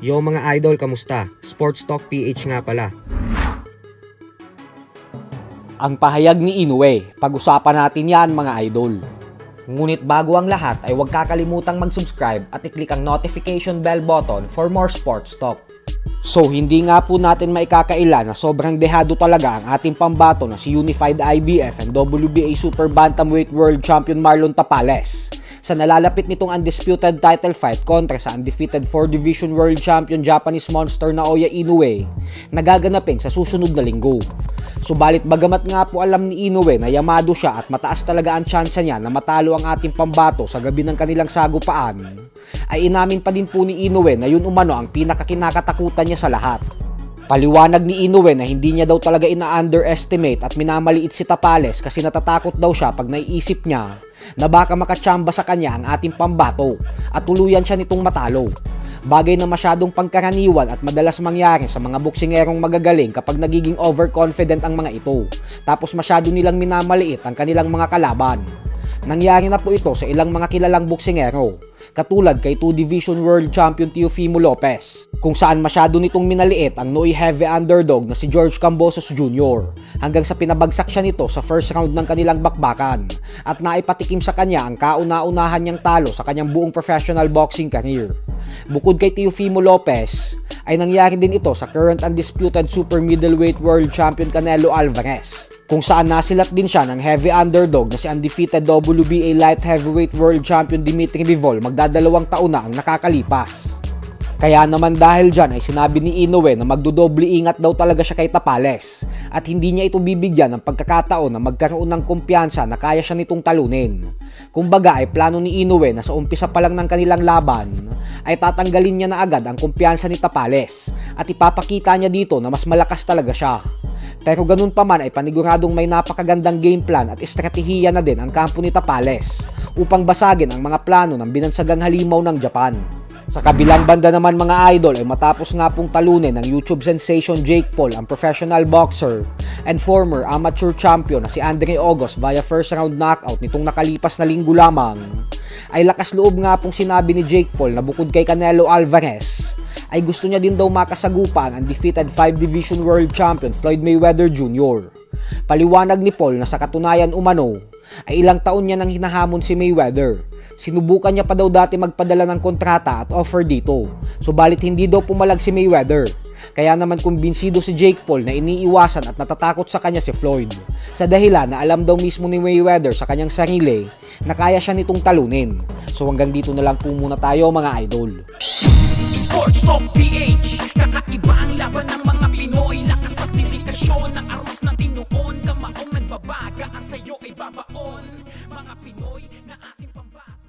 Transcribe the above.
Yo mga idol, kamusta? Sports Talk PH nga pala. Ang pahayag ni Inoue, pag-usapan natin yan mga idol. Ngunit bago ang lahat ay huwag kakalimutang mag-subscribe at i-click ang notification bell button for more sports talk. So hindi nga po natin maikakaila na sobrang dehado talaga ang ating pambato na si Unified IBF and WBA Super Bantamweight World Champion Marlon Tapales sa nalalapit nitong undisputed title fight kontra sa undefeated 4-division World Champion Japanese Monster Naoya Inoue na gaganapin sa susunod na linggo. Subalit bagamat nga po alam ni Inoue na yamado siya at mataas talaga ang tsansa niya na matalo ang ating pambato sa gabi ng kanilang sagupaan, ay inamin pa din po ni Inoue na yun umano ang pinakakinakatakutan niya sa lahat. Paliwanag ni Inoue na hindi niya daw talaga ina-underestimate at minamaliit si Tapales kasi natatakot daw siya pag naiisip niya na baka makatsamba sa kanya ang ating pambato at tuluyan siya nitong matalo. Bagay na masyadong pangkaraniwan at madalas mangyari sa mga boksingerong magagaling kapag nagiging overconfident ang mga ito, tapos masyado nilang minamaliit ang kanilang mga kalaban. Nangyari na po ito sa ilang mga kilalang boksingero, katulad kay 2-division World Champion Teofimo Lopez, kung saan masyado nitong minaliit ang Noy heavy underdog na si George Kambosos Jr. hanggang sa pinabagsak siya nito sa first round ng kanilang bakbakan at naipatikim sa kanya ang kauna-unahan niyang talo sa kanyang buong professional boxing career. Bukod kay Teofimo Lopez, ay nangyari din ito sa current undisputed super middleweight world champion Canelo Alvarez, kung saan nasilat din siya ng heavy underdog na si undefeated WBA light heavyweight world champion Dimitri Bivol magdadalawang taon na ang nakakalipas. Kaya naman dahil dyan ay sinabi ni Inoue na magdodoble ingat daw talaga siya kay Tapales at hindi niya ito bibigyan ng pagkakataon na magkaroon ng kumpiyansa na kaya siya nitong talunin. Kumbaga ay plano ni Inoue na sa umpisa pa lang ng kanilang laban ay tatanggalin niya na agad ang kumpiyansa ni Tapales at ipapakita niya dito na mas malakas talaga siya. Pero ganun pa man ay paniguradong may napakagandang game plan at estratehiya na din ang kampo ni Tapales upang basagin ang mga plano ng binansagang halimaw ng Japan. Sa kabilang banda naman mga idol ay matapos nga pong talunin ng YouTube sensation Jake Paul ang professional boxer and former amateur champion na si Andre August via first round knockout nitong nakalipas na linggo lamang, ay lakas loob nga pong sinabi ni Jake Paul na bukod kay Canelo Alvarez ay gusto niya din daw makasagupa ang undefeated 5-division world champion Floyd Mayweather Jr. Paliwanag ni Paul na sa katunayan umano ay ilang taon niya nang hinahamon si Mayweather. Sinubukan niya pa daw dati magpadala ng kontrata at offer dito, subalit hindi daw pumalag si Mayweather. Kaya naman kumbinsido si Jake Paul na iniiwasan at natatakot sa kanya si Floyd, sa dahilan na alam daw mismo ni Mayweather sa kanyang sarili na kaya siya nitong talunin. So hanggang dito na lang po muna tayo mga idol. Sports Talk PH, kakaiba ang laban ng mga Pinoy, lakas at dedikasyon ng aros na tinuon, kamaong nagbabaga ang sayo ay babaon, mga Pinoy na ating pambato.